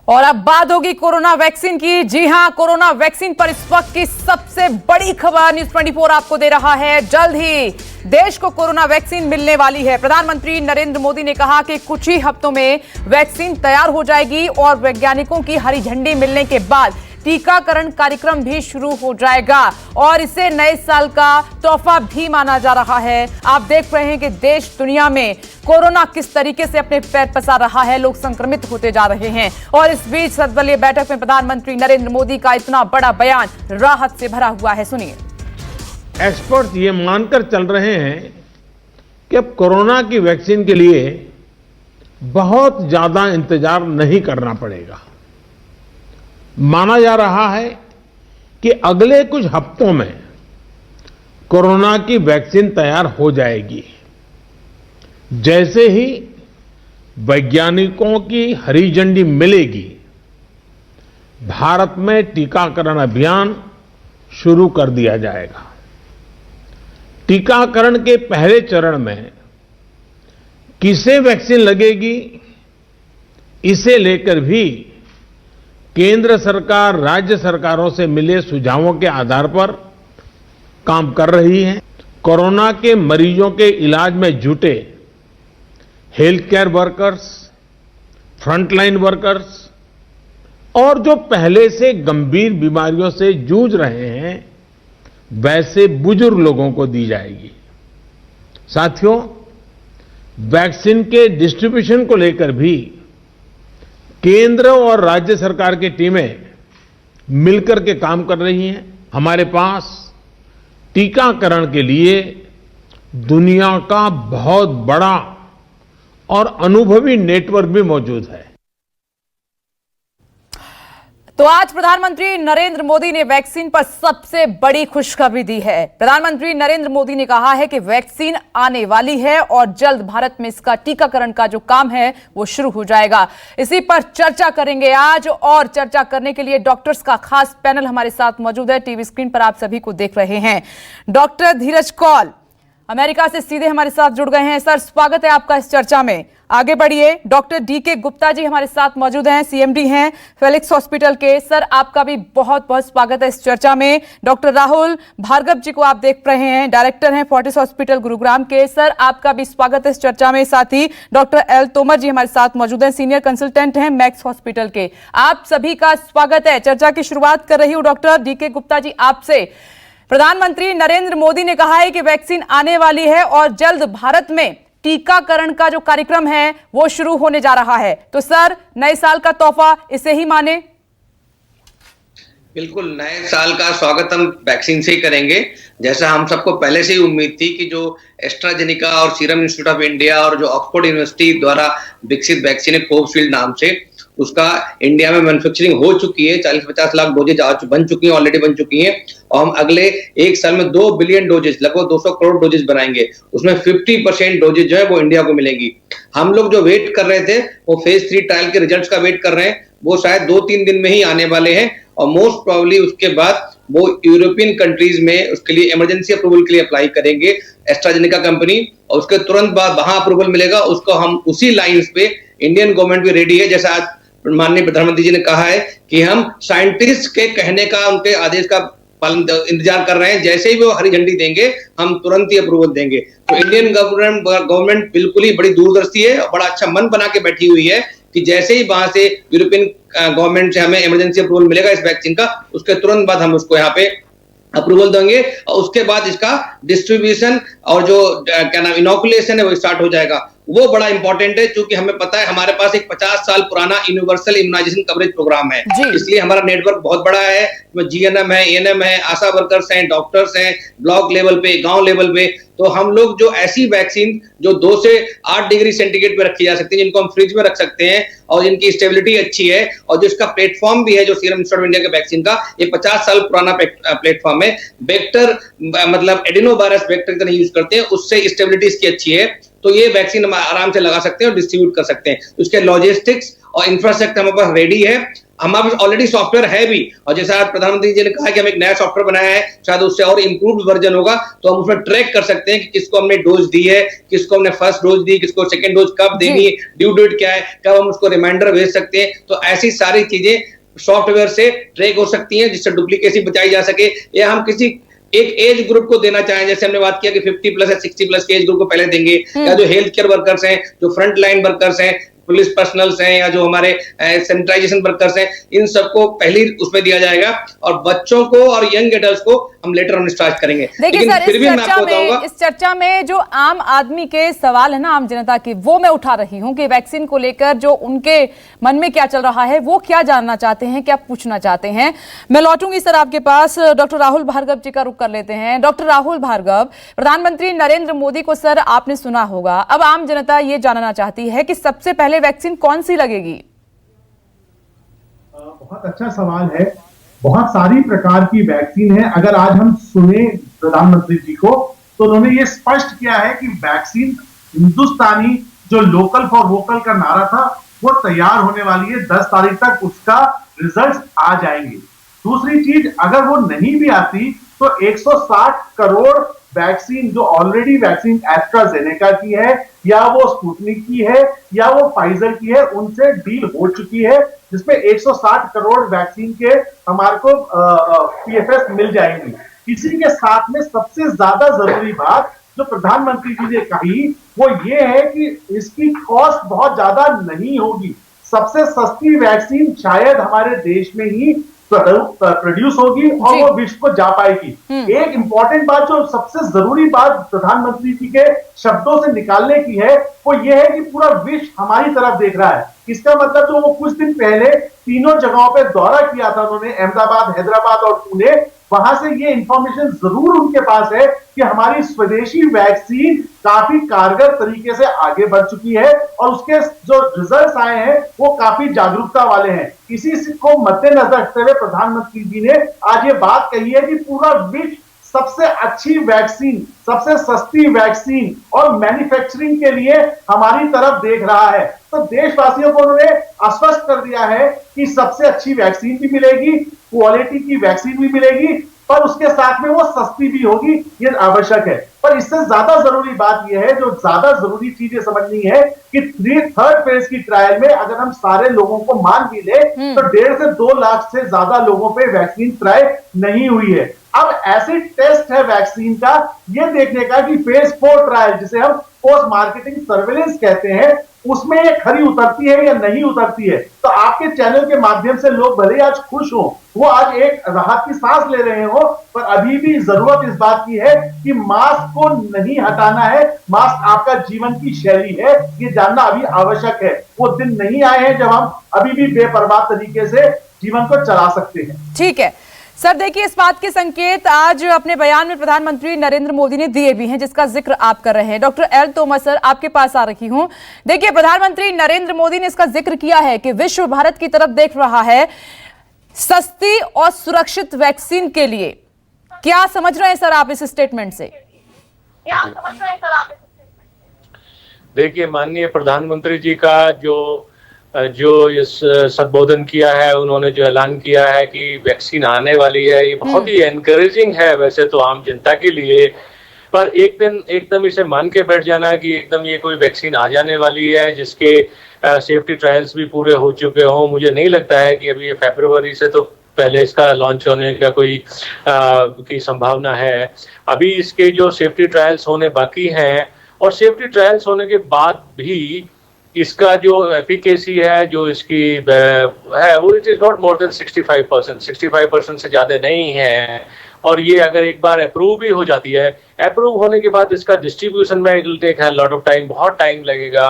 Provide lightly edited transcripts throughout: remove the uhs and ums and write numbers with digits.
और अब बात होगी कोरोना वैक्सीन की। जी हां, कोरोना वैक्सीन पर इस वक्त की सबसे बड़ी खबर न्यूज़ 24 आपको दे रहा है। जल्द ही देश को कोरोना वैक्सीन मिलने वाली है। प्रधानमंत्री नरेंद्र मोदी ने कहा कि कुछ ही हफ्तों में वैक्सीन तैयार हो जाएगी और वैज्ञानिकों की हरी झंडी मिलने के बाद टीकाकरण कार्यक्रम भी शुरू हो जाएगा और इसे नए साल का तोहफा भी माना जा रहा है। आप देख रहे हैं कि देश दुनिया में कोरोना किस तरीके से अपने पैर पसार रहा है, लोग संक्रमित होते जा रहे हैं और इस बीच सर्वदलीय बैठक में प्रधानमंत्री नरेंद्र मोदी का इतना बड़ा बयान राहत से भरा हुआ है। सुनिए। एक्सपर्ट्स ये मानकर चल रहे हैं कि अब कोरोना की वैक्सीन के लिए बहुत ज्यादा इंतजार नहीं करना पड़ेगा। माना जा रहा है कि अगले कुछ हफ्तों में कोरोना की वैक्सीन तैयार हो जाएगी। जैसे ही वैज्ञानिकों की हरी झंडी मिलेगी, भारत में टीकाकरण अभियान शुरू कर दिया जाएगा। टीकाकरण के पहले चरण में किसे वैक्सीन लगेगी, इसे लेकर भी केंद्र सरकार राज्य सरकारों से मिले सुझावों के आधार पर काम कर रही है। कोरोना के मरीजों के इलाज में जुटे health care workers, frontline workers और जो पहले से गंभीर बीमारियों से जूझ रहे हैं, वैसे बुजुर्ग लोगों को दी जाएगी। साथियों, वैक्सीन के डिस्ट्रीब्यूशन को लेकर भी केंद्र और राज्य सरकार की टीमें मिलकर के काम कर रही हैं। हमारे पास टीकाकरण के लिए दुनिया का बहुत बड़ा और अनुभवी नेटवर्क भी मौजूद है। तो आज प्रधानमंत्री नरेंद्र मोदी ने वैक्सीन पर सबसे बड़ी खुशखबरी दी है। प्रधानमंत्री नरेंद्र मोदी ने कहा है कि वैक्सीन आने वाली है और जल्द भारत में इसका टीकाकरण का जो काम है वो शुरू हो जाएगा। इसी पर चर्चा करेंगे आज और चर्चा करने के लिए डॉक्टर्स का खास पैनल हमारे साथ मौजूद है। टीवी स्क्रीन पर आप सभी को देख रहे हैं। डॉक्टर धीरज कौल अमेरिका से सीधे हमारे साथ जुड़ गए हैं। सर, स्वागत है आपका इस चर्चा में। आगे बढ़िए। डॉक्टर डीके गुप्ता जी हमारे साथ मौजूद हैं, सीएमडी हैं फेलिक्स हॉस्पिटल के। सर, आपका भी बहुत बहुत स्वागत है इस चर्चा में। डॉक्टर राहुल भार्गव जी को आप देख रहे हैं, डायरेक्टर हैं फोर्टिस हॉस्पिटल गुरुग्राम के। सर, आपका भी स्वागत है इस चर्चा में। साथ ही डॉक्टर एल तोमर जी हमारे साथ मौजूद हैं, सीनियर कंसल्टेंट हैं मैक्स हॉस्पिटल के। आप सभी का स्वागत है। चर्चा की शुरुआत कर रही हूं डॉक्टर डीके गुप्ता जी आपसे। प्रधानमंत्री नरेंद्र मोदी ने कहा है कि वैक्सीन आने वाली है और जल्द भारत में टीकाकरण का जो कार्यक्रम है वो शुरू होने जा रहा है। तो सर, नए साल का तोहफा इसे ही माने? बिल्कुल, नए साल का स्वागत हम वैक्सीन से ही करेंगे। जैसा हम सबको पहले से ही उम्मीद थी कि जो एस्ट्राजेनिका और सीरम इंस्टीट्यूट ऑफ इंडिया और जो ऑक्सफोर्ड यूनिवर्सिटी द्वारा विकसित वैक्सीन है कोविशील्ड नाम से, उसका इंडिया में मैन्युफैक्चरिंग हो चुकी है। 40-50 लाख डोजेज बन चुकी हैं, ऑलरेडी बन चुकी हैं और हम अगले एक साल में 2 बिलियन डोजेज, लगभग 200 करोड़ डोजेज बनाएंगे। उसमें 50% डोजेज जो है वो इंडिया को मिलेंगी। हम लोग जो वेट कर रहे थे वो फेज 3 ट्रायल के रिजल्ट्स का वेट कर रहे हैं, वो शायद 2-3 दिन में ही आने वाले हैं और मोस्ट प्रोबेबली उसके बाद वो यूरोपियन कंट्रीज में उसके लिए इमरजेंसी अप्रूवल के लिए अप्लाई करेंगे एस्ट्राजेनिका कंपनी, और उसके तुरंत बाद वहां अप्रूवल मिलेगा उसको हम उसी लाइंस पे इंडियन गवर्नमेंट भी रेडी है। जैसा आज माननीय प्रधानमंत्री जी ने कहा है कि हम साइंटिस्ट के कहने का, उनके आदेश का पालन इंतजार कर रहे हैं। जैसे ही वो हरी झंडी देंगे हम तुरंत ही अप्रूवल देंगे। तो इंडियन गवर्नमेंट बिल्कुल ही बड़ी दूरदर्शी है और बड़ा अच्छा मन बना के बैठी हुई है कि जैसे ही वहां से यूरोपियन गवर्नमेंट से हमें इमरजेंसी अप्रूवल मिलेगा इस वैक्सीन का, उसके तुरंत बाद हम उसको यहाँ पे अप्रूवल देंगे और उसके बाद इसका डिस्ट्रीब्यूशन और जो क्या नाम इनोकुलेशन है वो स्टार्ट हो जाएगा। वो बड़ा इंपॉर्टेंट है क्योंकि हमें पता है हमारे पास एक 50 साल पुराना यूनिवर्सल इम्यूनाइजेशन कवरेज प्रोग्राम है, इसलिए हमारा नेटवर्क बहुत बड़ा है। जीएनएम है, एएनएम है, आशा वर्कर्स हैं, डॉक्टर्स हैं, ब्लॉक लेवल पे, गांव लेवल पे। तो हम लोग जो ऐसी वैक्सीन जो 2 से 8 डिग्री सेंटीग्रेड पे रखी जा सकती है, जिनको हम फ्रिज में रख सकते हैं और जिनकी स्टेबिलिटी अच्छी है और जिसका प्लेटफॉर्म भी है जो सीरम इंस्टीट्यूट ऑफ इंडिया के वैक्सीन का, ये 50 साल पुराना प्लेटफॉर्म है। वेक्टर मतलब एडिनो वायरस वेक्टर का नहीं यूज करते हैं, उससे स्टेबिलिटी इसकी अच्छी है। तो ये वैक्सीन हम आराम से लगा सकते हैं और डिस्ट्रीब्यूट कर सकते हैं। उसके लॉजिस्टिक्स और इंफ्रास्ट्रक्चर हमारे पास रेडी है हमारे पास ऑलरेडी सॉफ्टवेयर है भी, और जैसा आज प्रधानमंत्री जी ने कहा कि हम एक नया सॉफ्टवेयर बनाया है, शायद उससे और इम्प्रूव्ड वर्जन होगा, तो हम उसमें ट्रैक कर सकते हैं कि किसको हमने डोज दी है, किसको हमने फर्स्ट डोज दी, किसको सेकंड डोज कब देनी है, ड्यू डेट क्या है, कब हम उसको रिमाइंडर भेज सकते हैं। तो ऐसी सारी चीजें सॉफ्टवेयर से ट्रैक हो सकती हैं, जिससे डुप्लीकेसी बचाई जा सके। या हम किसी एक एज ग्रुप को देना चाहें, जैसे हमने बात किया कि 50 प्लस या 60 प्लस के एज ग्रुप को पहले देंगे, या जो हेल्थ केयर वर्कर्स हैं, जो फ्रंट लाइन वर्कर्स हैं, पुलिस पर्सनल्स हैं, या जो हमारे सैनिटाइजेशन वर्कर्स हैं, इन सबको पहले उसमें दिया जाएगा, और बच्चों को और यंग एडल्ट्स को हम लेटर ऑन डिस्चार्ज करेंगे। देखिए सर, इस चर्चा में जो आम आदमी के सवाल है ना, आम जनता के, वो मैं उठा रही हूं कि वैक्सीन को लेकर जो उनके मन में क्या चल रहा है, वो क्या जानना चाहते हैं, क्या पूछना चाहते हैं। मैं लौटूंगी सर आपके पास, डॉक्टर राहुल भार्गव जी का रुख कर लेते हैं। डॉक्टर राहुल भार्गव, प्रधानमंत्री नरेंद्र मोदी को सर आपने सुना होगा, अब आम जनता ये जानना चाहती है कि सबसे पहले वैक्सीन कौन सी लगेगी? बहुत अच्छा सवाल है। बहुत सारी प्रकार की वैक्सीन है। अगर आज हम सुने प्रधानमंत्री जी को, तो उन्होंने ये स्पष्ट किया है कि वैक्सीन हिंदुस्तानी, जो लोकल फॉर वोकल का नारा था, वो तैयार होने वाली है। 10 तारीख तक उसका रिजल्ट आ जाएंगे। दूसरी चीज, अगर वो नहीं भी आती तो 160 करोड़ वैक्सीन जो ऑलरेडी वैक्सीन एस्ट्राजेनेका की है, या वो स्पुतनिक की है, या वो फाइजर की है, उनसे डील हो चुकी है, जिसमें 160 करोड़ वैक्सीन के हमारे को पीएफएस मिल जाएंगी। इसी के साथ में सबसे ज्यादा जरूरी बात जो प्रधानमंत्री जी ने कही, वो ये है कि इसकी कॉस्ट बहुत ज्यादा नहीं होगी। सबसे सस्ती वैक्सीन शायद हमारे देश में ही प्रोड्यूस होगी और वो विश्व को जा पाएगी। एक इंपॉर्टेंट बात, जो सबसे जरूरी बात प्रधानमंत्री जी के शब्दों से निकालने की है, वो ये है कि पूरा विश्व हमारी तरफ देख रहा है। इसका मतलब जो वो कुछ दिन पहले तीनों जगहों पे दौरा किया था उन्होंने, अहमदाबाद, हैदराबाद और पुणे, वहां से ये इंफॉर्मेशन जरूर उनके पास है कि हमारी स्वदेशी वैक्सीन काफी कारगर तरीके से आगे बढ़ चुकी है, और उसके जो रिजल्ट्स आए हैं वो काफी जागरूकता वाले हैं। इसी को मद्देनजर रखते हुए प्रधानमंत्री जी ने आज ये बात कही है कि पूरा विश्व सबसे अच्छी वैक्सीन, सबसे सस्ती वैक्सीन और मैन्युफैक्चरिंग के लिए हमारी तरफ देख रहा है। तो देशवासियों को उन्होंने आश्वस्त कर दिया है कि सबसे अच्छी वैक्सीन भी मिलेगी, क्वालिटी की वैक्सीन भी मिलेगी, पर उसके साथ में वो सस्ती भी होगी, ये आवश्यक है। पर इससे ज्यादा जरूरी बात यह है, जो ज्यादा जरूरी चीजें समझनी है, कि थर्ड फेज की ट्रायल में अगर हम सारे लोगों को मान भी ले, तो 1.5 से 2 लाख से ज्यादा लोगों पे वैक्सीन ट्राई नहीं हुई है। अब ऐसे टेस्ट है वैक्सीन का, ये देखने का कि फेज 4 ट्रायल, जिसे हम पोस्ट मार्केटिंग सर्वेलेंस कहते हैं, उसमें ये खरी उतरती है या नहीं उतरती है। तो आपके चैनल के माध्यम से लोग भले आज खुश हो, वो आज एक राहत की सांस ले रहे हो, पर अभी भी जरूरत इस बात की है कि मास्क को नहीं हटाना है। मास्क आपका जीवन की शैली है, ये जानना अभी आवश्यक है। वो दिन नहीं आए हैं जब हम अभी भी बेपरवाह तरीके से जीवन को चला सकते हैं। ठीक है सर, देखिए इस बात के संकेत आज अपने बयान में प्रधानमंत्री नरेंद्र मोदी ने दिए भी हैं, जिसका जिक्र आप कर रहे हैं। डॉक्टर एल तोमर सर, आपके पास आ रही हूं। देखिए, प्रधानमंत्री नरेंद्र मोदी ने इसका जिक्र किया है कि विश्व भारत की तरफ देख रहा है सस्ती और सुरक्षित वैक्सीन के लिए। क्या समझ रहे हैं सर आप इस स्टेटमेंट से? देखिए, माननीय प्रधानमंत्री जी का जो इस संबोधन किया है, उन्होंने जो ऐलान किया है कि वैक्सीन आने वाली है, ये बहुत ही एनकरेजिंग है वैसे तो आम जनता के लिए। पर एक दिन एकदम इसे मान के बैठ जाना कि एकदम ये कोई वैक्सीन आ जाने वाली है जिसके सेफ्टी ट्रायल्स भी पूरे हो चुके हों, मुझे नहीं लगता है कि अभी ये फरवरी से तो पहले इसका लॉन्च होने का कोई की संभावना है। अभी इसके जो सेफ्टी ट्रायल्स होने बाकी हैं, और सेफ्टी ट्रायल्स होने के बाद भी इसका जो एफिकेसी है, जो इसकी है, वो it is not more than 65% से ज्यादा नहीं है। और ये अगर एक बार अप्रूव भी हो जाती है, अप्रूव होने के बाद इसका डिस्ट्रीब्यूशन में it will take a lot of time, बहुत टाइम लगेगा।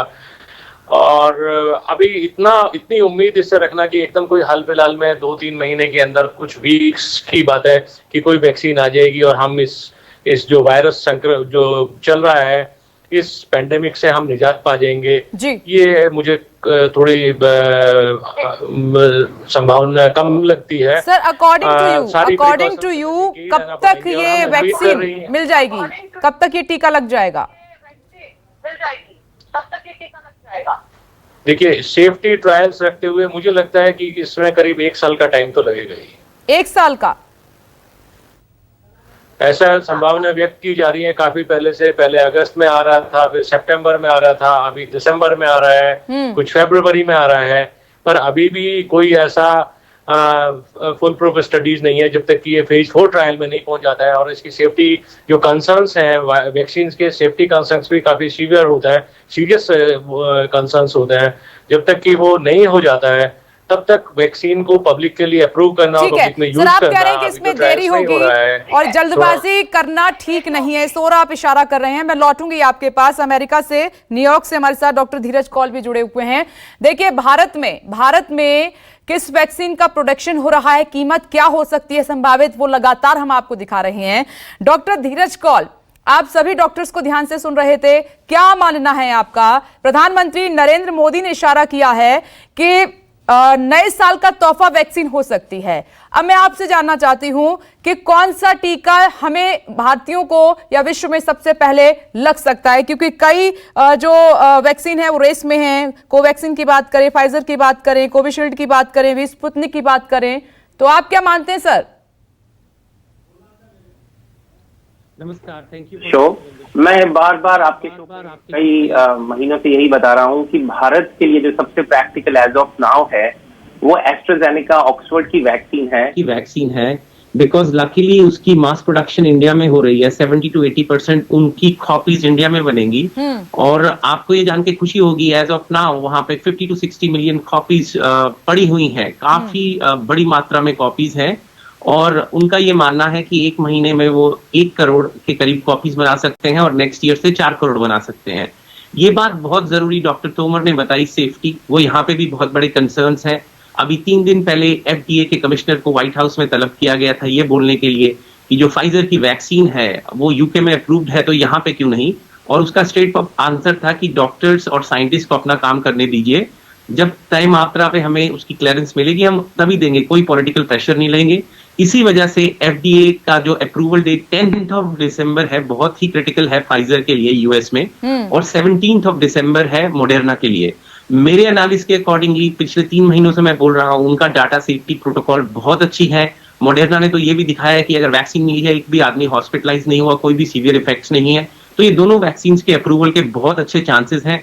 और अभी इतनी उम्मीद इससे रखना कि एकदम कोई हाल फिलहाल में 2-3 महीने के अंदर, कुछ वीक्स की बात है, कि कोई वैक्सीन आ जाएगी और हम इस जो वायरस संक्रमण जो चल रहा है, इस पेंडेमिक से हम निजात पा जाएंगे, ये मुझे थोड़ी संभावना कम लगती है। सर, अकॉर्डिंग टू यू कब तक ये वैक्सीन मिल जाएगी? कब तक ये टीका लग जाएगा? देखिए सेफ्टी ट्रायल्स रखते हुए मुझे लगता है कि इसमें करीब 1 साल का टाइम तो लगेगा ही। 1 साल का ऐसा संभावना व्यक्त की जा रही है काफी पहले से। पहले अगस्त में आ रहा था, फिर सितंबर में आ रहा था, अभी दिसंबर में आ रहा है, कुछ फरवरी में आ रहा है, पर अभी भी कोई ऐसा फुल प्रूफ स्टडीज नहीं है जब तक कि ये फेज 4 ट्रायल में नहीं पहुंच जाता है। और इसकी सेफ्टी जो कंसर्न्स हैं, वैक्सीन के सेफ्टी कंसर्न्स भी काफी सीवियर होता है, सीरियस कंसर्न्स होते हैं। जब तक कि वो नहीं हो जाता है तब तक वैक्सीन को पब्लिक के लिए अप्रूव करना और ठीक है पब्लिक में यूज सर, आप करना, कह रहे हैं कि अभी इसमें तो ट्रायल्स देरी नहीं हो होगी रहा है। और जल्दबाजी करना ठीक नहीं है, इस ओर आप इशारा कर रहे हैं। मैं लौटूंगी आपके पास। अमेरिका से, न्यूयॉर्क से हमारे साथ डॉक्टर धीरज कौल भी जुड़े हुए हैं। देखिए भारत में किस वैक्सीन का प्रोडक्शन हो रहा है, कीमत क्या हो सकती है संभावित, वो लगातार हम आपको दिखा रहे हैं। डॉक्टर धीरज कौल, आप सभी डॉक्टर्स को ध्यान से सुन रहे थे, क्या मानना है आपका? प्रधानमंत्री नरेंद्र मोदी ने इशारा किया है कि नए साल का तोहफा वैक्सीन हो सकती है। अब मैं आपसे जानना चाहती हूं कि कौन सा टीका हमें भारतीयों को या विश्व में सबसे पहले लग सकता है, क्योंकि कई जो वैक्सीन है वो रेस में है। कोवैक्सीन की बात करें, फाइजर की बात करें, कोविशील्ड की बात करें, स्पुतनिक की बात करें, तो आप क्या मानते हैं सर? नमस्कार, थैंक यू शो। मैं बार बार आपके शो पर कई महीनों से यही बता रहा हूं कि भारत के लिए जो सबसे प्रैक्टिकल एज ऑफ नाउ है वो एस्ट्राजेनेका ऑक्सफोर्ड की वैक्सीन है बिकॉज लकीली उसकी मास प्रोडक्शन इंडिया में हो रही है। 70 to 80% उनकी कॉपीज इंडिया में बनेंगी। और आपको ये जान के खुशी होगी एज ऑफ नाउ वहां पे 50 to 60 मिलियन कॉपीज पड़ी हुई हैं, काफी बड़ी मात्रा में कॉपीज हैं। और उनका ये मानना है कि 1 महीने में वो 1 करोड़ के करीब कॉपीज बना सकते हैं और नेक्स्ट ईयर से 4 करोड़ बना सकते हैं। ये बात बहुत जरूरी डॉक्टर तोमर ने बताई, सेफ्टी, वो यहाँ पे भी बहुत बड़े कंसर्न्स हैं। अभी 3 दिन पहले FDA के कमिश्नर को व्हाइट हाउस में तलब किया गया था ये बोलने के लिए कि जो फाइजर की वैक्सीन है वो यूके में अप्रूव्ड है तो यहाँ पे क्यों नहीं। और उसका स्ट्रेट आंसर था कि डॉक्टर्स और साइंटिस्ट को अपना काम करने दीजिए, जब तय मात्रा पे हमें उसकी क्लियरेंस मिलेगी हम तभी देंगे, कोई पॉलिटिकल प्रेशर नहीं लेंगे। इसी वजह से FDA का जो approval date 10th of December है बहुत ही क्रिटिकल है फाइजर के लिए यूएस में, और 17th of December है मोडेर्ना के लिए। मेरे एनालिसिस के अकॉर्डिंगली पिछले 3 महीनों से मैं बोल रहा हूँ उनका डाटा सेफ्टी प्रोटोकॉल बहुत अच्छी है। मोडेर्ना ने तो ये भी दिखाया है कि अगर वैक्सीन मिली है, एक भी आदमी हॉस्पिटलाइज नहीं हुआ, कोई भी सीवियर इफेक्ट्स नहीं है, तो ये दोनों वैक्सीन के अप्रूवल के बहुत अच्छे चांसेस हैं।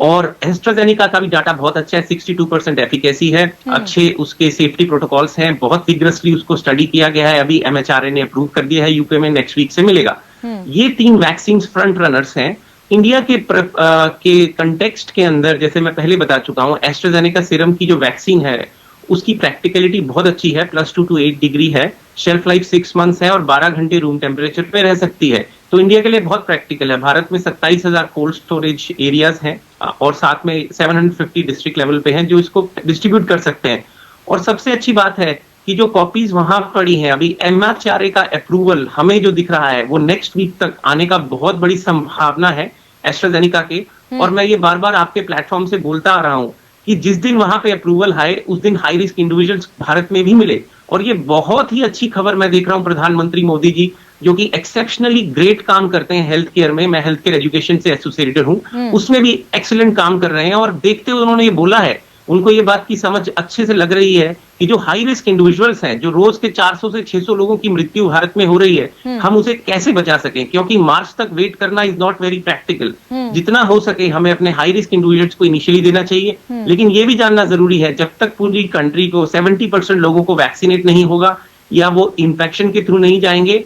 और एस्ट्राजेनेका का भी डाटा बहुत अच्छा है, 62% एफिकेसी है, अच्छे उसके सेफ्टी प्रोटोकॉल्स हैं, बहुत विग्रसली उसको स्टडी किया गया है। अभी MHRA ने अप्रूव कर दिया है, यूके में नेक्स्ट वीक से मिलेगा। ये 3 वैक्सीन फ्रंट रनर्स हैं इंडिया के कंटेक्स्ट के अंदर। जैसे मैं पहले बता चुका हूं, एस्ट्राजेनेका सीरम की जो वैक्सीन है उसकी प्रैक्टिकलिटी बहुत अच्छी है, +2 to 8 डिग्री है, शेल्फ लाइफ 6 मंथ्स है और 12 घंटे रूम टेम्परेचर पे रह सकती है, तो इंडिया के लिए बहुत प्रैक्टिकल है। भारत में 27,000 कोल्ड स्टोरेज एरियाज हैं और साथ में 750 डिस्ट्रिक्ट लेवल पे हैं जो इसको डिस्ट्रीब्यूट कर सकते हैं। और सबसे अच्छी बात है कि जो कॉपीज वहां पड़ी हैं, अभी MHRA का अप्रूवल हमें जो दिख रहा है वो नेक्स्ट वीक तक आने का बहुत बड़ी संभावना है एस्ट्राजेनेका के। और मैं ये बार बार आपके प्लेटफॉर्म से बोलता आ रहा हूँ कि जिस दिन वहां पे अप्रूवल आए उस दिन हाई रिस्क इंडिविजुअल्स भारत में भी मिले। और ये बहुत ही अच्छी खबर मैं देख रहा हूं, प्रधानमंत्री मोदी जी जो कि एक्सेप्शनली ग्रेट काम करते हैं हेल्थ केयर में, मैं हेल्थ केयर एजुकेशन से एसोसिएटेड हूं, उसमें भी एक्सीलेंट काम कर रहे हैं। और देखते हुए उन्होंने ये बोला है, उनको ये बात की समझ अच्छे से लग रही है कि जो हाई रिस्क इंडिविजुअल्स हैं, जो रोज के 400 से 600 लोगों की मृत्यु भारत में हो रही है, हम उसे कैसे बचा सकें, क्योंकि मार्च तक वेट करना इज नॉट वेरी प्रैक्टिकल। जितना हो सके हमें अपने हाई रिस्क इंडिविजुअल्स को इनिशियली देना चाहिए, लेकिन ये भी जानना जरूरी है जब तक पूरी कंट्री को 70% लोगों को वैक्सीनेट नहीं होगा या वो इन्फेक्शन के थ्रू नहीं जाएंगे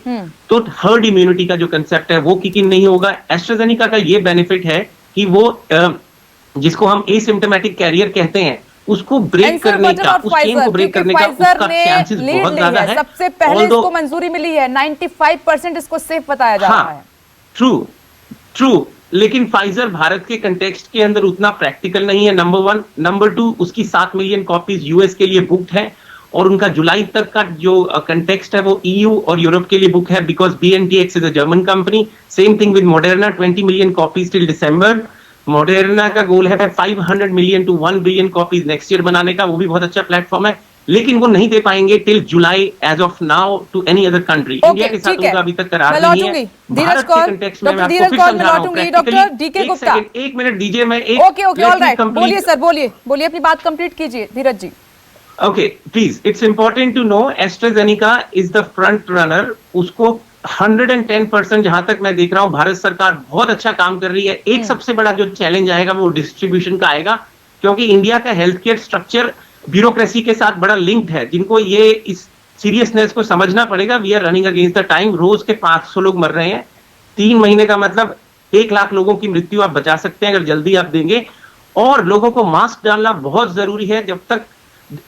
तो हर्ड इम्यूनिटी का जो कंसेप्ट है वो किक इन नहीं होगा। एस्ट्राजेनेका का ये बेनिफिट है कि वो जिसको हम एसिम्प्टोमेटिक कैरियर कहते हैं उसको ब्रेक करने का, उस चेन को ब्रेक करने का उसका चांसेस बहुत ज्यादा है। सबसे पहले इसको मंजूरी मिली है, 95% इसको सेफ बताया जा रहा है। ट्रू, लेकिन फाइजर भारत के कंटेक्स्ट के अंदर उतना प्रैक्टिकल नहीं है, नंबर 1। नंबर 2, उसकी 7 मिलियन कॉपीज यूएस के लिए बुक्ड है और उनका जुलाई तक का जो कंटेक्स्ट है वो EU और यूरोप के लिए बुक है, because BNTX is a German company. Same thing with Moderna, 20 million copies till December. Moderna का गोल है 500 million to 1 billion copies next year बनाने का, वो भी बहुत अच्छा प्लेटफॉर्म है। लेकिन वो नहीं दे पाएंगे till July as of now to any other country. India के साथ उनका अभी तक करार नहीं है। भारत के कंटेक्स्ट में मैं आपको फिर समझा रहा हूं प्रैक्टिकली। एक मिनट दीजिए, मैं एक ओके ऑलराइट, बोलिए सर, बोलिए अपनी बात कंप्लीट कीजिए धीरज जी। Okay, please. It's important to know AstraZeneca is the front runner. उसको 110% जहां तक मैं देख रहा हूं भारत सरकार बहुत अच्छा काम कर रही है। एक सबसे बड़ा जो चैलेंज आएगा वो डिस्ट्रीब्यूशन का आएगा, क्योंकि इंडिया का हेल्थ केयर स्ट्रक्चर ब्यूरोक्रेसी के साथ बड़ा लिंक्ड है, जिनको ये इस सीरियसनेस को समझना पड़ेगा। We are running against the time. रोज के 500 लोग मर रहे हैं। 3 महीने का मतलब 1 लाख लोगों की मृत्यु आप बचा सकते हैं अगर जल्दी आप देंगे। और लोगों को मास्क डालना बहुत जरूरी है जब तक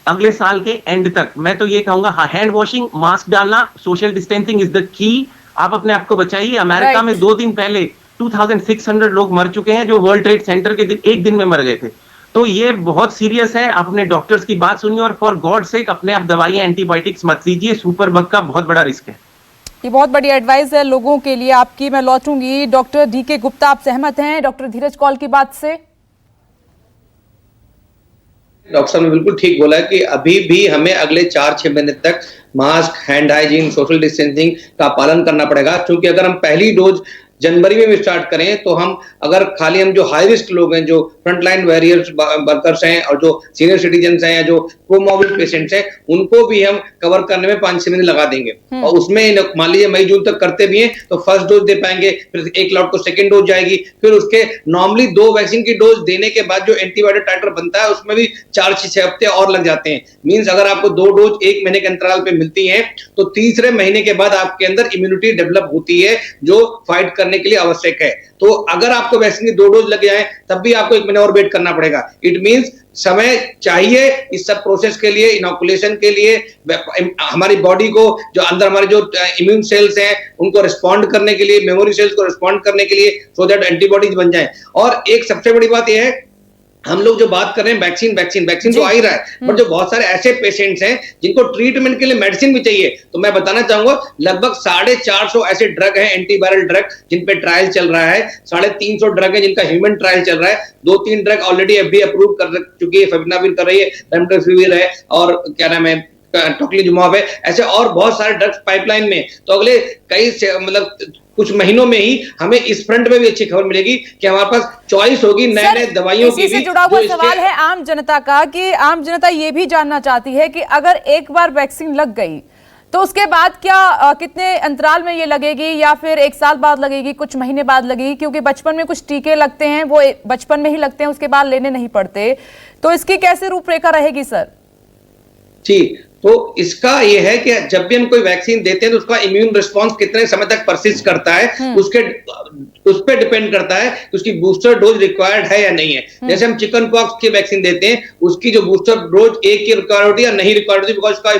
अगले साल के एंड तक। मैं तो ये कहूंगा हैंड वॉशिंग, मास्क डालना, social distancing is the key. आप अपने आप को बचाइए। अमेरिका में 2 दिन पहले 2600 लोग मर चुके हैं जो वर्ल्ड ट्रेड सेंटर के दिन एक दिन में मर गए थे। तो ये बहुत सीरियस है। आप अपने डॉक्टर्स की बात सुनिए और फॉर गॉड सेक अपने आप दवाइयां एंटीबायोटिक्स मत लीजिए। सुपर बग का बहुत बड़ा रिस्क है। ये बहुत बड़ी एडवाइस है लोगों के लिए आपकी। मैं लौटूंगी डॉक्टर डीके गुप्ता, आप सहमत हैं डॉक्टर धीरज कौल की बात से? डॉक्टर साहब ने बिल्कुल ठीक बोला है कि अभी भी हमें अगले 4-6 महीने तक mask, hand hygiene, social distancing का पालन करना पड़ेगा। क्योंकि अगर हम पहली डोज जनवरी में भी स्टार्ट करें तो हम हम जो हाई रिस्क लोग हैं, जो फ्रंटलाइन वॉरियर्स वर्कर्स हैं और जो सीनियर सिटीजन्स हैं या जो कोमॉर्बिड पेशेंट्स हैं, उनको भी हम कवर करने में 5-6 महीने लगा देंगे। और उसमें मान लीजिए मई जून तक करते भी हैं तो फर्स्ट डोज दे पाएंगे, फिर 1 लॉट को सेकेंड डोज जाएगी, फिर उसके नॉर्मली 2 वैक्सीन की डोज देने के बाद जो एंटीबायोटिक टाइटर बनता है उसमें भी 4-6 हफ्ते और लग जाते हैं। मींस अगर आपको 2 डोज 1 महीने के अंतराल पे मिलती है तो तीसरे महीने के बाद आपके अंदर इम्यूनिटी डेवलप होती है जो फाइट करने के लिए आवश्यक है। तो अगर आपको वैक्सीन की 2 डोज लग जाए तब भी आपको 1 महीने और वेट करना पड़ेगा। इट मींस समय चाहिए इस सब प्रोसेस के लिए, इनोकुलेशन के लिए, हमारी बॉडी को जो अंदर हमारे जो इम्यून सेल्स हैं उनको रिस्पॉन्ड करने के लिए, मेमोरी सेल्स को रिस्पॉन्ड करने के लिए, सो दैट एंटीबॉडीज बन जाए। और एक सबसे बड़ी बात यह है, हम लोग जो बात कर रहे हैं वैक्सीन तो आ ही रहा है, बट जो बहुत सारे ऐसे पेशेंट्स हैं जिनको ट्रीटमेंट के लिए मेडिसिन भी चाहिए, तो मैं बताना चाहूंगा लगभग 450 ऐसे ड्रग हैं, एंटीवायरल ड्रग, जिन पे ट्रायल चल रहा है। 350 ड्रग है जिनका ह्यूमन ट्रायल चल रहा है। 2-3 ड्रग ऑलरेडी एफडीए अप्रूव कर चुकी है, फेविपिराविर कर रही है, रेमडेसिविर है और क्या नाम है टोक्लीजुमाब है। ऐसे और बहुत सारे ड्रग्स पाइपलाइन में। तो अगले कुछ महीनों में ही हमें इस फ्रंट में भी अच्छी खबर मिलेगी कि हमारे पास चॉइस होगी नए दवाइयों की। इसी से जुड़ा हुआ सवाल है आम जनता का कि आम जनता ये भी जानना चाहती है कि अगर एक बार वैक्सीन लग गई तो उसके बाद क्या कितने अंतराल में ये लगेगी, या फिर 1 साल बाद लगेगी, कुछ महीने बाद लगेगी? क्योंकि बचपन में कुछ टीके लगते हैं वो बचपन में ही लगते हैं, उसके बाद लेने नहीं पड़ते। तो इसकी कैसे रूपरेखा रहेगी सर? जी, तो इसका ये है कि जब भी हम कोई वैक्सीन देते हैं तो उसका इम्यून रिस्पांस कितने समय तक परसिस्ट करता है, उस पर डिपेंड करता है कि उसकी बूस्टर डोज रिक्वायर्ड है या नहीं है। जैसे हम चिकन पॉक्स की वैक्सीन देते हैं, उसकी जो बूस्टर डोज एक की रिक्वायर्ड होती है या नहीं रिक्वायर्ड होती, बिकॉज उसका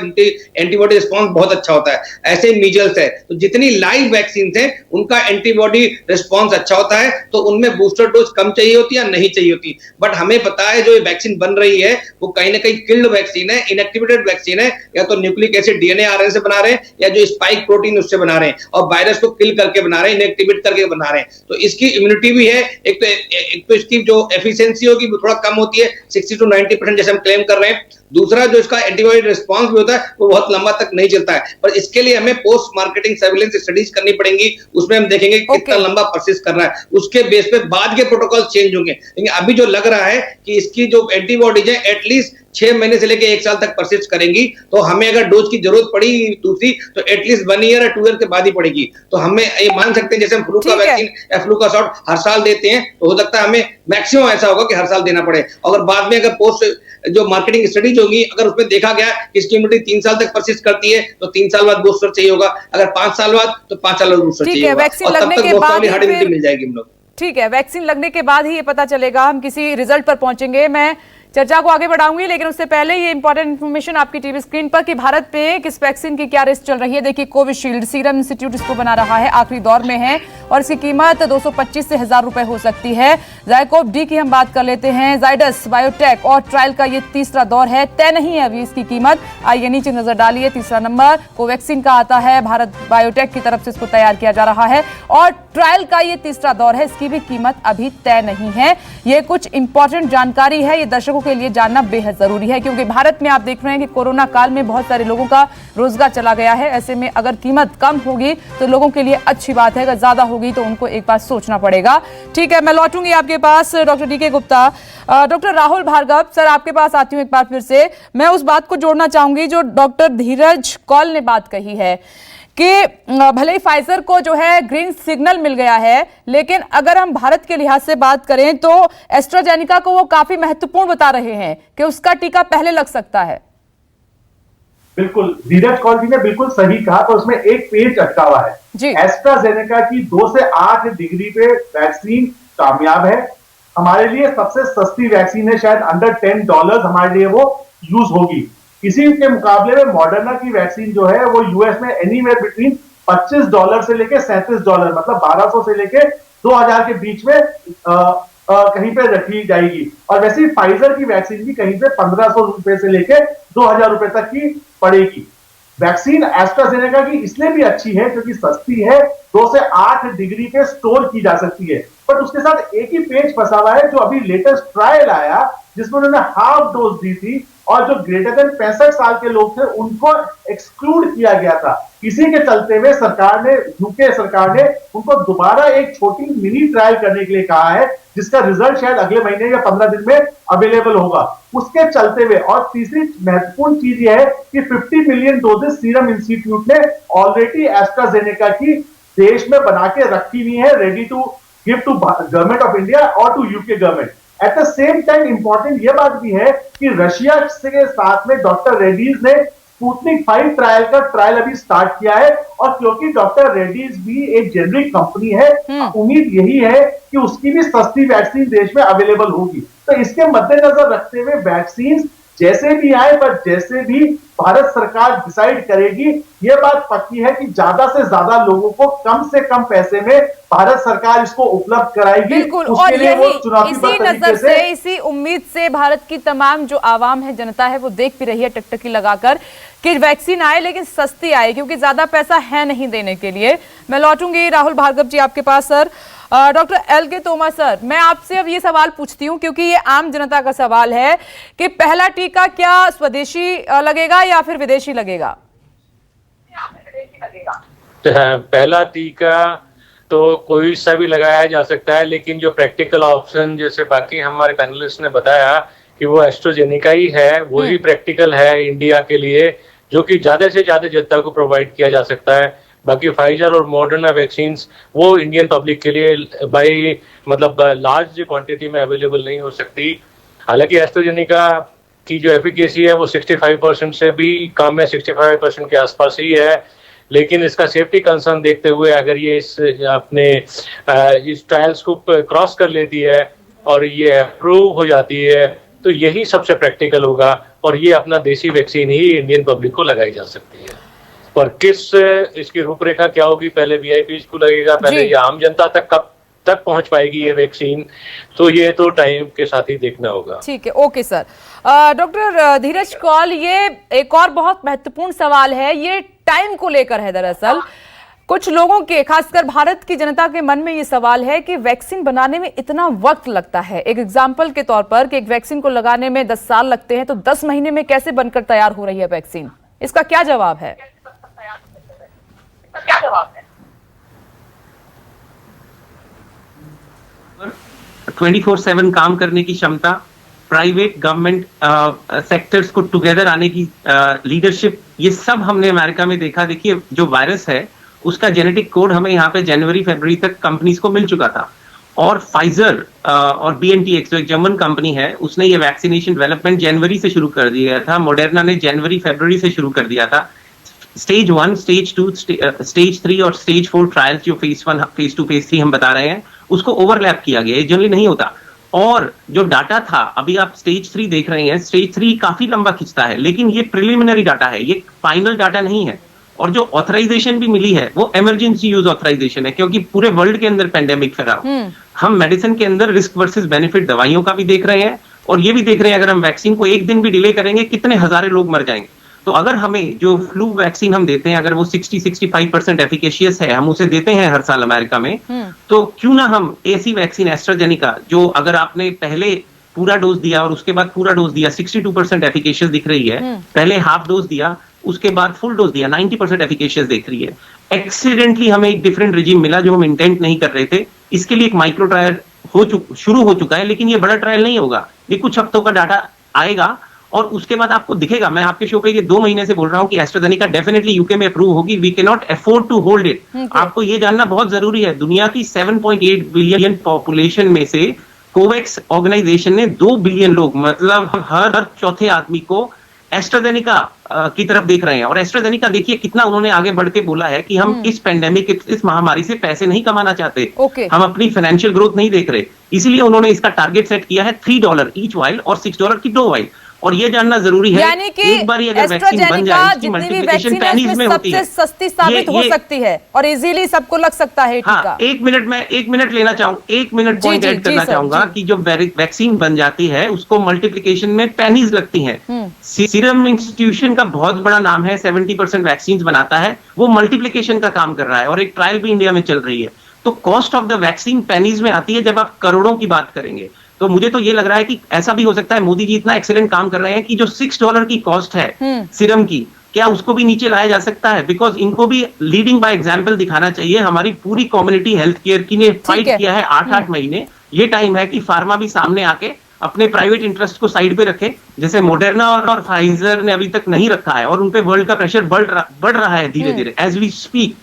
एंटीबॉडी रिस्पांस बहुत अच्छा होता है। ऐसे ही मीजल्स है, तो जितनी लाइव वैक्सीन है उनका एंटीबॉडी रिस्पांस अच्छा होता है, तो उनमें बूस्टर डोज कम चाहिए होती है या नहीं चाहिए होती। बट हमें पता है जो ये वैक्सीन बन रही है वो कहीं ना कहीं किल्ड वैक्सीन है, इनएक्टिवेटेड वैक्सीन है, या तो न्यूक्लिक एसिड डीएनए आरएनए से बना रहे हैं या जो स्पाइक प्रोटीन उससे बना रहे हैं, और वायरस को किल करके बना रहे हैं, इनएक्टिवेट करके बना रहे हैं। तो इसकी इम्यूनिटी भी है। एक तो इसकी जो एफिशिएंसी होगी वो थोड़ा कम होती है, 60 to 90% जैसे हम क्लेम कर रहे हैं। दूसरा जो इसका एंटीबॉडी रिस्पांस भी होता है वो बहुत लंबा तक नहीं चलता है, पर इसके लिए हमें पोस्ट मार्केटिंग सर्विलेंस स्टडीज करनी पड़ेंगी। उसमें हम देखेंगे कितना लंबा परसिस्ट कर रहा है, उसके बेस पे बाद के प्रोटोकॉल चेंज होंगे। लेकिन अभी जो लग रहा है कि इसकी जो एंटीबॉडीज है एटलीस्ट 6 महीने से लेकर 1 साल तक परसिस्ट करेंगी। तो हमें अगर डोज की जरूरत पड़ी दूसरी तो एटलीस्ट 1 ईयर या 2 ईयर के बाद ही पड़ेगी। तो हमें ये मान सकते हैं जैसे हम फ्लू का वैक्सीन या फ्लू का शॉट हर साल देते हैं, तो हो सकता है हमें मैक्सिमम ऐसा होगा कि हर साल देना पड़े। अगर बाद में अगर पोस्ट जो मार्केटिंग स्टडीज होगी, अगर उसमें देखा गया कि इसकी इम्यूनिटी 3 साल तक परसिस्ट करती है तो 3 साल बाद बूस्टर चाहिए होगा, अगर 5 साल बाद तो 5 साल बाद बूस्टर चाहिए होगा, और तब तक मोस्ट हार्ड इम्यूनिटी मिल जाएगी हम लोग। ठीक है, वैक्सीन लगने के बाद ही ये पता चलेगा, हम किसी रिजल्ट पर पहुंचेंगे। मैं चर्चा को आगे बढ़ाऊंगी, लेकिन उससे पहले ये इंपॉर्टेंट इन्फॉर्मेशन आपकी टीवी स्क्रीन पर कि भारत पे किस वैक्सीन की क्या रेस चल रही है। देखिए, कोविशील्ड सीरम इंस्टीट्यूट इसको बना रहा है, आखिरी दौर में है और इसकी कीमत 225 से 1000 रुपए हो सकती है। ज़ाइकोव डी की हम बात कर लेते हैं। जाइडस बायोटेक और ट्रायल का ये तीसरा दौर है, तय नहीं है अभी इसकी कीमत। आइए नीचे नजर डालिए, तीसरा नंबर कोवैक्सीन का आता है, भारत बायोटेक की तरफ से इसको तैयार किया जा रहा है और ट्रायल का ये तीसरा दौर है, इसकी भी कीमत अभी तय नहीं है। ये कुछ इंपॉर्टेंट जानकारी है, ये दर्शकों के लिए जानना बेहद जरूरी है क्योंकि भारत में आप देख रहे हैं कि कोरोना काल में बहुत सारे लोगों का रोजगार चला गया है। ऐसे में अगर कीमत कम होगी तो लोगों के लिए अच्छी बात है, अगर ज्यादा होगी तो उनको एक बार सोचना पड़ेगा। ठीक है, मैं लौटूंगी आपके पास doctor D K Gupta. Doctor Rahul Bhargava sir, आपके पास आती हूँ एक बार फिर से। मैं उस बात को जोड़ना चाहूंगी जो डॉक्टर धीरज कौल ने बात कही है कि भले ही फाइजर को जो है ग्रीन सिग्नल मिल गया है, लेकिन अगर हम भारत के लिहाज से बात करें तो एस्ट्राजेनिका को वो काफी महत्वपूर्ण बता रहे हैं कि उसका टीका पहले लग सकता है। बिल्कुल, धीरज कौल जी ने बिल्कुल सही कहा, पर उसमें एक पेज अटका हुआ है जी। एस्ट्राजेनेका की 2 से 8 डिग्री पे वैक्सीन कामयाब है, हमारे लिए सबसे सस्ती वैक्सीन है, शायद अंडर $10 हमारे लिए वो यूज होगी। इसी के मुकाबले में मॉडर्ना की वैक्सीन जो है वो यूएस में एनीवेयर बिटवीन $25 से लेके $37, मतलब 1200 से लेके 2000 के बीच में कहीं पे रखी जाएगी। और वैसे ही फाइजर की वैक्सीन भी कहीं पे 1500 रुपए से लेके 2000 रुपए तक की पड़ेगी। वैक्सीन एस्ट्राजेनेका की इसलिए भी अच्छी है क्योंकि सस्ती है, 2 से 8 डिग्री पे स्टोर की जा सकती है। बट उसके साथ एक ही पेज फंसा हुआ है, जो अभी लेटेस्ट ट्रायल आया जिसमें उन्होंने हाफ डोज दी थी और जो ग्रेटर देन 65 साल के लोग थे उनको एक्सक्लूड किया गया था। इसी के चलते हुए सरकार ने, यूके सरकार ने उनको दोबारा एक छोटी मिनी ट्रायल करने के लिए कहा है, जिसका रिजल्ट शायद अगले महीने या 15 दिन में अवेलेबल होगा। उसके चलते हुए और तीसरी महत्वपूर्ण चीज यह है कि 50 मिलियन डोजेस सीरम इंस्टीट्यूट ने ऑलरेडी एस्ट्राजेनेका की देश में बना के रखी हुई है, ready to give to government of India और to UK government. At the same time important यह बात भी है कि रशिया के साथ में डॉक्टर रेड्डीज ने स्पुतनिक 5 ट्रायल का ट्रायल अभी स्टार्ट किया है, और क्योंकि डॉक्टर रेड्डीज भी एक जेनरिक कंपनी है, उम्मीद यही है कि उसकी भी सस्ती वैक्सीन देश में अवेलेबल होगी। तो इसके मद्देनजर रखते हुए वैक्सीन जैसे भी आए, पर जैसे भी भारत सरकार डिसाइड करेगी, यह बात पक्की है कि ज्यादा से ज्यादा लोगों को कम से कम पैसे में भारत सरकार इसको उपलब्ध कराएगी। बिल्कुल, और इसी नजर से, इसी उम्मीद से भारत की तमाम जो आवाम है, जनता है, वो देख भी रही है टकटकी लगाकर कि वैक्सीन आए लेकिन सस्ती आए, क्योंकि ज्यादा पैसा है नहीं देने के लिए। मैं लौटूंगी राहुल भार्गव जी आपके पास। सर, डॉक्टर एल.के. तोमर सर, मैं आपसे अब ये सवाल पूछती हूँ क्योंकि ये आम जनता का सवाल है कि पहला टीका क्या स्वदेशी लगेगा या फिर विदेशी लगेगा? पहला टीका तो कोई सा भी लगाया जा सकता है, लेकिन जो प्रैक्टिकल ऑप्शन जैसे बाकी हमारे पैनलिस्ट ने बताया कि वो एस्ट्राजेनेका ही है, वो ही प्रैक्टिकल है इंडिया के लिए, जो कि ज्यादा से ज्यादा जनता को प्रोवाइड किया जा सकता है। बाकी फाइजर और मॉडर्ना वैक्सीन वो इंडियन पब्लिक के लिए बाई मतलब लार्ज क्वांटिटी में अवेलेबल नहीं हो सकती। हालांकि एस्ट्राजेनेका की जो एफिकेसी है वो 65% से भी कम है, 65% के आसपास ही है, लेकिन इसका सेफ्टी कंसर्न देखते हुए अगर ये इस ट्रायल्स को क्रॉस कर लेती है और ये अप्रूव हो जाती है तो यही सबसे प्रैक्टिकल होगा, और ये अपना देसी वैक्सीन ही इंडियन पब्लिक को लगाई जा सकती है। और किस इसकी रूपरेखा क्या होगी, पहले वीआईपी को लगेगा, पहले ये आम जनता तक कब तक पहुंच पाएगी ये वैक्सीन, तो ये तो टाइम के साथ ही देखना होगा। ठीक है, ओके सर। डॉक्टर धीरज कौल, ये एक और बहुत महत्वपूर्ण सवाल है, ये टाइम को लेकर है। दरअसल कुछ लोगों के, खासकर भारत की जनता के मन में ये सवाल है कि वैक्सीन बनाने में इतना वक्त लगता है। एक एग्जाम्पल के तौर पर कि एक वैक्सीन को लगाने में 10 साल लगते हैं, तो 10 महीने में कैसे बनकर तैयार हो रही है वैक्सीन? इसका क्या जवाब है? 24/7 काम करने की क्षमता, प्राइवेट गवर्नमेंट सेक्टर्स को टुगेदर आने की लीडरशिप, ये सब हमने अमेरिका में देखा। देखिए, जो वायरस है उसका जेनेटिक कोड हमें यहाँ पे जनवरी फरवरी तक कंपनीज को मिल चुका था, और फाइजर और BNTX जो एक जर्मन कंपनी है, उसने ये वैक्सीनेशन डेवलपमेंट जनवरी से शुरू कर दिया था। मॉडर्ना ने जनवरी फरवरी से शुरू कर दिया था। स्टेज 1, स्टेज 2, स्टेज 3 और स्टेज 4 ट्रायल्स जो फेज 1, फेज 2, फेज 3 हम बता रहे हैं, उसको ओवरलैप किया गया। जनरली नहीं होता। और जो डाटा था, अभी आप स्टेज 3 देख रहे हैं, स्टेज 3 काफी लंबा खिंचता है, लेकिन ये प्रिलिमिनरी डाटा है, ये फाइनल डाटा नहीं है। और जो ऑथराइजेशन भी मिली है वो इमरजेंसी यूज ऑथराइजेशन है, क्योंकि पूरे वर्ल्ड के अंदर पेंडेमिक फैला। हम मेडिसिन के अंदर रिस्क वर्सेस बेनिफिट दवाइयों का भी देख रहे हैं और ये भी देख रहे हैं अगर हम वैक्सीन को एक दिन भी डिले करेंगे कितने हजारों लोग मर जाएंगे। तो अगर हमें जो फ्लू वैक्सीन हम देते हैं अगर वो 60-65% एफिकेशियस है, हम उसे देते हैं हर साल अमेरिका में, तो क्यों ना हम ऐसी वैक्सीन एस्ट्राजेनिका जो अगर आपने पहले पूरा डोज दिया और उसके बाद पूरा डोज दिया 62% एफिकेशियस दिख रही है, पहले हाफ डोज दिया उसके बाद फुल डोज दिया 90% एफिकेशियस दिख रही है। एक्सीडेंटली हमें एक डिफरेंट रिजीम मिला जो हम इंटेंट नहीं कर रहे थे, इसके लिए एक माइक्रो ट्रायल शुरू हो चुका है, लेकिन ये बड़ा ट्रायल नहीं होगा, ये कुछ हफ्तों का डाटा आएगा और उसके बाद आपको दिखेगा। मैं आपके शो पे ये 2 महीने से बोल रहा हूं कि एस्ट्राजेनेका डेफिनेटली यूके में अप्रूव होगी, we can not afford to hold it. आपको ये जानना बहुत जरूरी है, दुनिया की 7.8 बिलियन पॉपुलेशन में से कोवैक्स ऑर्गेनाइजेशन ने 2 बिलियन लोग, मतलब हर चौथे आदमी को एस्ट्राजेनेका की तरफ देख रहे हैं। और एस्ट्राजेनेका देखिए कितना उन्होंने आगे बढ़ के बोला है कि हम इस पेंडेमिक, इस महामारी से पैसे नहीं कमाना चाहते, हम अपनी फाइनेंशियल ग्रोथ नहीं देख रहे, इसलिए उन्होंने इसका टारगेट सेट किया है $3 ईच वाइल और $6 की 2 वाइल। और ये जानना जरूरी है, यानी कि एक बार अगर वैक्सीन बन जाए इसकी मल्टीप्लिकेशन पेनीज में होती है, सबसे सस्ती साबित हो सकती है और इजीली सबको लग सकता है टीका। एक मिनट लेना चाहूंगा, 1 मिनट पॉइंट ऐड करना चाहूंगा कि जो वैक्सीन बन जाती है उसको मल्टीप्लिकेशन में पेनीज लगती हैं। सीरम इंस्टीट्यूशन का बहुत बड़ा नाम है, 70% वैक्सीन बनाता है, वो मल्टीप्लिकेशन का काम कर रहा है और एक ट्रायल भी इंडिया में चल रही है। तो cost of the vaccine pennies में आती है जब आप करोड़ों की बात करेंगे। तो मुझे तो ये लग रहा है कि ऐसा भी हो सकता है, मोदी जी इतना एक्सीलेंट काम कर रहे हैं कि जो $6 की कॉस्ट है सीरम की, क्या उसको भी नीचे लाया जा सकता है? बिकॉज इनको भी लीडिंग बाय एग्जाम्पल दिखाना चाहिए। हमारी पूरी कम्युनिटी हेल्थ केयर की ने फाइट किया है 8-8 महीने। ये टाइम है कि फार्मा भी सामने आके अपने प्राइवेट इंटरेस्ट को साइड पे रखे, जैसे मोडर्ना और फाइजर ने अभी तक नहीं रखा है और उनपे वर्ल्ड का प्रेशर बढ़ रहा है धीरे धीरे एज वी स्पीक।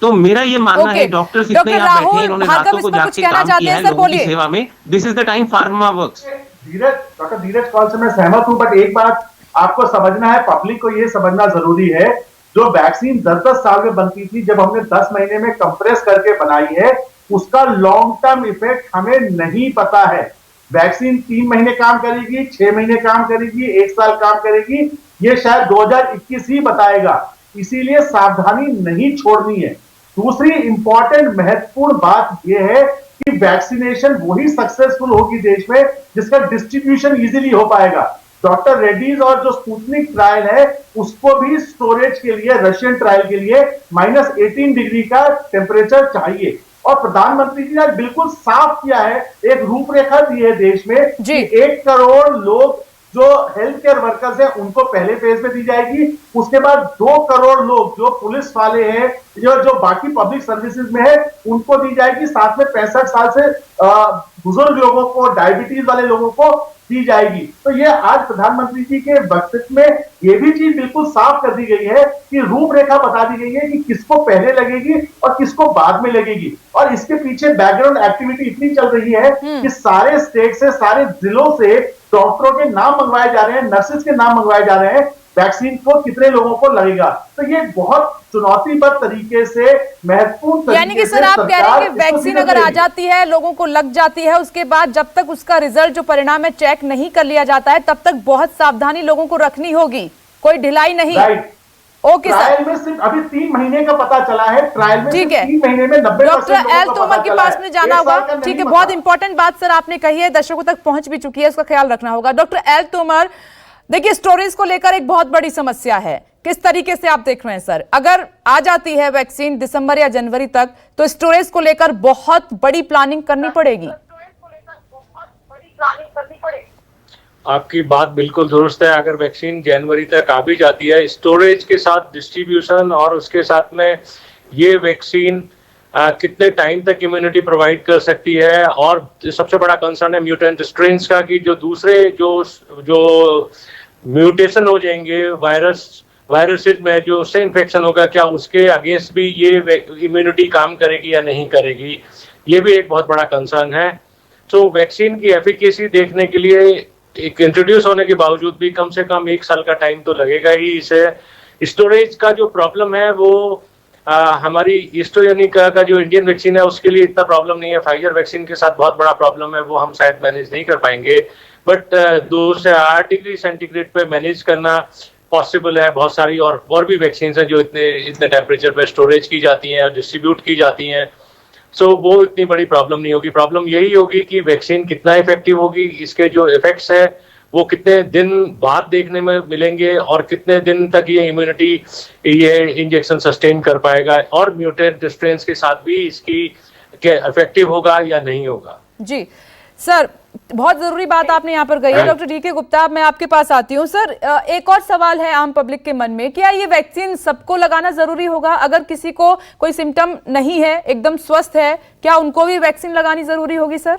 तो मेरा ये मानना है डॉक्टर्स इतने यहाँ बैठे हैं, इन्होंने रातों को जाग के काम किया है लोगों की सेवा में। This is the time pharma works. Doctor Dheeraj call से मैं सहमत हूं, बट एक बात आपको समझना है, पब्लिक को ये समझना जरूरी है, जो वैक्सीन 10-10 साल में बनती थी, जब हमने 10 महीने में कंप्रेस करके बनाई है, उसका लॉन्ग टर्म इफेक्ट हमें नहीं पता है। वैक्सीन 3 महीने काम करेगी, 6 महीने काम करेगी, 1 साल काम करेगी, ये शायद 2021 ही बताएगा। इसीलिए सावधानी नहीं छोड़नी है। दूसरी इंपॉर्टेंट महत्वपूर्ण बात यह है कि वैक्सीनेशन वही सक्सेसफुल होगी देश में जिसका डिस्ट्रीब्यूशन इजीली हो पाएगा। डॉक्टर रेड्डीज और जो स्पुतनिक ट्रायल है उसको भी स्टोरेज के लिए, रशियन ट्रायल के लिए -18 डिग्री का टेम्परेचर चाहिए। और प्रधानमंत्री जी ने बिल्कुल साफ किया है, एक रूपरेखा दी है देश में कि 1 करोड़ लोग जो हेल्थ केयर वर्कर्स हैं उनको पहले फेज में दी जाएगी, उसके बाद 2 करोड़ लोग जो पुलिस वाले हैं, जो बाकी पब्लिक सर्विसेज में है उनको दी जाएगी, साथ में 65 साल से बुजुर्ग लोगों को, डायबिटीज वाले लोगों को दी जाएगी। तो ये आज प्रधानमंत्री जी के वक्तव्य में ये भी चीज बिल्कुल साफ कर दी गई है कि रूपरेखा बता दी गई है कि किसको पहले लगेगी और किसको बाद में लगेगी। और इसके पीछे बैकग्राउंड एक्टिविटी इतनी चल रही है कि सारे स्टेट से, सारे जिलों से डॉक्टरों के नाम मंगवाए जा रहे हैं, नर्सेज के नाम मंगवाए जा रहे हैं, वैक्सीन को कितने लोगों को लगेगा। तो ये बहुत चुनौतीबद्ध तरीके से, महत्वपूर्ण तरीके से, यानी कि सर आप कह रहे हैं कि वैक्सीन अगर आ जाती है, लोगों को लग जाती है, उसके बाद जब तक उसका रिजल्ट जो परिणाम है चेक नहीं कर लिया जाता है, तब तक बहुत सावधानी लोगों को रखनी होगी, कोई ढिलाई नहीं। Okay sir. ट्रायल में सिर्फ अभी 3 महीने का पता चला है, ट्रायल में ठीक है, 3 महीने में 90% डॉक्टर एल तोमर के पास में जाना होगा। ठीक है, बहुत इंपॉर्टेंट बात सर आपने कही है, दर्शकों तक पहुंच भी चुकी है, उसका ख्याल रखना होगा। डॉक्टर एल तोमर, देखिए स्टोरेज को लेकर एक बहुत बड़ी समस्या है, किस तरीके से आप देख रहे हैं सर? अगर आ जाती है वैक्सीन दिसंबर या जनवरी तक, तो स्टोरेज को लेकर बहुत बड़ी प्लानिंग करनी पड़ेगी। आपकी बात बिल्कुल दुरुस्त है। अगर वैक्सीन जनवरी तक आ भी जाती है, स्टोरेज के साथ डिस्ट्रीब्यूशन और उसके साथ में ये वैक्सीन कितने टाइम तक इम्यूनिटी प्रोवाइड कर सकती है, और सबसे बड़ा कंसर्न है म्यूटेंट स्ट्रेन्स का, कि जो दूसरे जो म्यूटेशन हो जाएंगे वायरसेस में, जो उससे इन्फेक्शन होगा, क्या उसके अगेंस्ट भी ये इम्यूनिटी काम करेगी या नहीं करेगी, ये भी एक बहुत बड़ा कंसर्न है। तो वैक्सीन की एफिकेसी देखने के लिए एक इंट्रोड्यूस होने के बावजूद भी कम से कम 1 साल का टाइम तो लगेगा ही। इसे स्टोरेज का जो प्रॉब्लम है वो हमारी एस्ट्राजेनेका का जो इंडियन वैक्सीन है उसके लिए इतना प्रॉब्लम नहीं है, फाइजर वैक्सीन के साथ बहुत बड़ा प्रॉब्लम है, वो हम शायद मैनेज नहीं कर पाएंगे। बट 2 से 8 डिग्री सेंटीग्रेड पे मैनेज करना पॉसिबल है। बहुत सारी और भी वैक्सीन हैं जो इतने टेम्परेचर पे स्टोरेज की जाती हैं और डिस्ट्रीब्यूट की जाती हैं। सो वो इतनी बड़ी प्रॉब्लम नहीं होगी। प्रॉब्लम यही होगी कि वैक्सीन कितना इफेक्टिव होगी, इसके जो इफेक्ट्स हैं वो कितने दिन बाद देखने में मिलेंगे और कितने दिन तक ये इम्यूनिटी ये इंजेक्शन सस्टेन कर पाएगा, और म्यूटेंट स्ट्रेन्स के साथ भी इसकी इफेक्टिव होगा या नहीं होगा। जी सर, बहुत जरूरी बात आपने यहाँ पर कही है। डॉक्टर DK गुप्ता, मैं आपके पास आती हूँ। सर, एक और सवाल है आम पब्लिक के मन में, क्या ये वैक्सीन सबको लगाना जरूरी होगा? अगर किसी को कोई सिम्टम नहीं है, एकदम स्वस्थ है, क्या उनको भी वैक्सीन लगानी जरूरी होगी सर?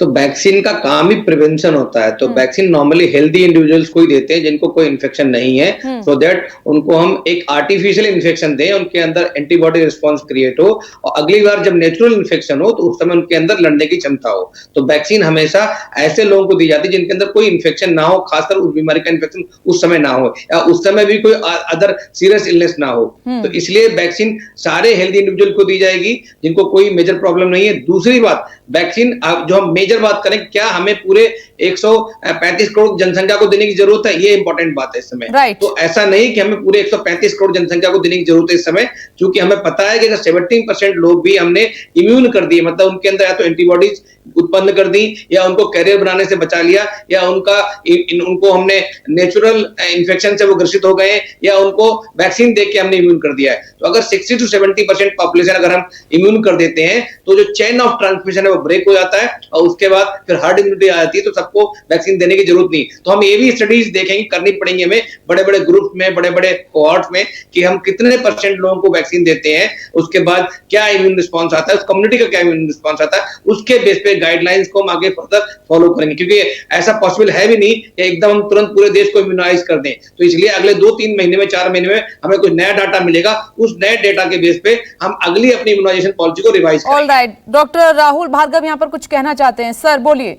तो वैक्सीन का काम ही प्रिवेंशन होता है। तो वैक्सीन नॉर्मली हेल्दी इंडिविजुअल्स को ही देते हैं जिनको कोई इन्फेक्शन नहीं है, सो दैट उनको हम एक आर्टिफिशियल इन्फेक्शन दें, उनके अंदर एंटीबॉडी रिस्पॉन्स क्रिएट हो और अगली बार जब नेचुरल इन्फेक्शन हो तो उस समय उनके अंदर लड़ने की क्षमता हो। तो वैक्सीन हमेशा ऐसे लोगों को दी जाती है जिनके अंदर कोई इन्फेक्शन ना हो, खासकर उस बीमारी का इन्फेक्शन उस समय ना हो या उस समय भी कोई अदर सीरियस इलनेस ना हो। तो इसलिए वैक्सीन सारे हेल्दी इंडिविजुअल को दी जाएगी जिनको कोई मेजर प्रॉब्लम नहीं है। दूसरी बात, वैक्सीन जो हम मेजर बात करें, क्या हमें पूरे 135 करोड़ जनसंख्या को देने की जरूरत है, ये इंपॉर्टेंट बात है इस समय। तो ऐसा नहीं कि हमें पूरे 135 करोड़ जनसंख्या को देने की जरूरत है इस समय, क्योंकि हमें पता है कि 17% लोग भी हमने इम्यून कर दिए, मतलब उनके अंदर या तो एंटीबॉडीज उत्पन्न कर दी या उनको कैरियर बनाने से बचा लिया या उनको हमने नेचुरल इन्फेक्शन से वो ग्रसित हो गए या उनको वैक्सीन देके हमने इम्यून कर दिया है। तो अगर 60 to 70% पॉपुलेशन अगर हम इम्यून कर देते हैं तो जो चेन ऑफ ट्रांसमिशन है वो ब्रेक हो जाता है और उसके बाद फिर हर्ड इम्यूनिटी आ जाती है, तो सबको वैक्सीन देने की जरूरत नहीं। तो हम ये भी स्टडीज देखेंगे, करनी पड़ेंगी हमें बड़े बड़े ग्रुप में, बड़े बड़े कोहॉर्ट्स में, कि हम कितने % लोगों को वैक्सीन देते हैं, उसके बाद क्या इम्यून रिस्पॉन्स आता है, उस कम्युनिटी का क्या इम्यून रिस्पॉन्स आता है, उसके बेस पे गाइडलाइंस को हम आगे फर्दर फॉलो करेंगे। क्योंकि ऐसा पॉसिबल है भी नहीं कि एकदम हम तुरंत पूरे देश को इम्यूनाइज कर दें। तो इसलिए अगले 2-3 महीने में, 4 महीने में हमें कुछ नया डाटा मिलेगा, उस नए डेटा के बेस पे हम अगली अपनी इम्यूनाइजेशन पॉलिसी को रिवाइज करेंगे। ऑलराइट, डॉक्टर राहुल भार्गव यहाँ पर कुछ कहना चाहते हैं। सर बोलिए।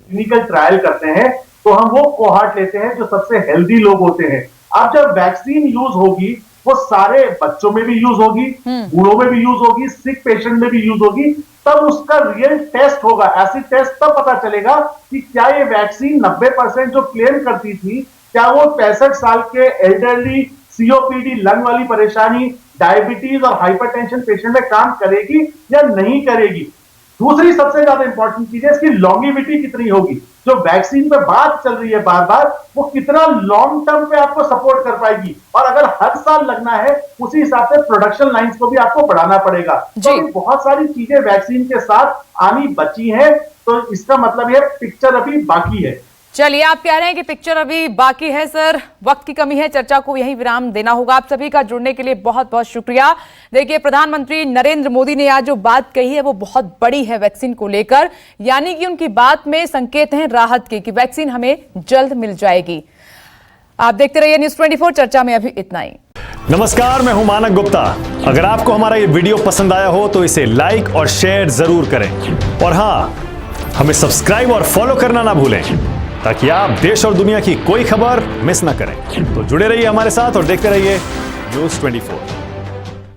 क्लिनिकल ट्रायल करते हैं तो हम वो कोहॉर्ट लेते हैं जो सबसे हेल्दी लोग होते हैं। अब जब वैक्सीन यूज होगी वो सारे बच्चों में भी यूज होगी, बूढ़ों में भी यूज होगी, सिक पेशेंट में भी यूज होगी, तब उसका रियल टेस्ट होगा। ऐसी टेस्ट तब पता चलेगा कि क्या ये वैक्सीन 90% जो क्लेम करती थी, क्या वो 65 साल के एल्डरली, COPD, लंग वाली परेशानी, डायबिटीज और हाइपरटेंशन पेशेंट में काम करेगी या नहीं करेगी। दूसरी सबसे ज्यादा इंपॉर्टेंट चीज है इसकी लॉन्गिविटी कितनी होगी। जो वैक्सीन पे बात चल रही है बार बार, वो कितना लॉन्ग टर्म पे आपको सपोर्ट कर पाएगी, और अगर हर साल लगना है उसी हिसाब से प्रोडक्शन लाइंस को भी आपको बढ़ाना पड़ेगा। तो बहुत सारी चीजें वैक्सीन के साथ आनी बची है, तो इसका मतलब है पिक्चर अभी बाकी है। चलिए, आप कह रहे हैं कि पिक्चर अभी बाकी है। सर, वक्त की कमी है, चर्चा को यहीं विराम देना होगा। आप सभी का जुड़ने के लिए बहुत बहुत शुक्रिया। देखिए, प्रधानमंत्री नरेंद्र मोदी ने आज जो बात कही है वो बहुत बड़ी है वैक्सीन को लेकर, यानी कि उनकी बात में संकेत हैं राहत के कि वैक्सीन हमें जल्द मिल जाएगी। आप देखते रहिए News 24। चर्चा में अभी इतना ही। नमस्कार, मैं हूं मानक गुप्ता। अगर आपको हमारा ये वीडियो पसंद आया हो तो इसे लाइक और शेयर जरूर करें, और हाँ, हमें सब्सक्राइब और फॉलो करना ना भूलें ताकि आप देश और दुनिया की कोई खबर मिस ना करें। तो जुड़े रहिए हमारे साथ और देखते रहिए News 24।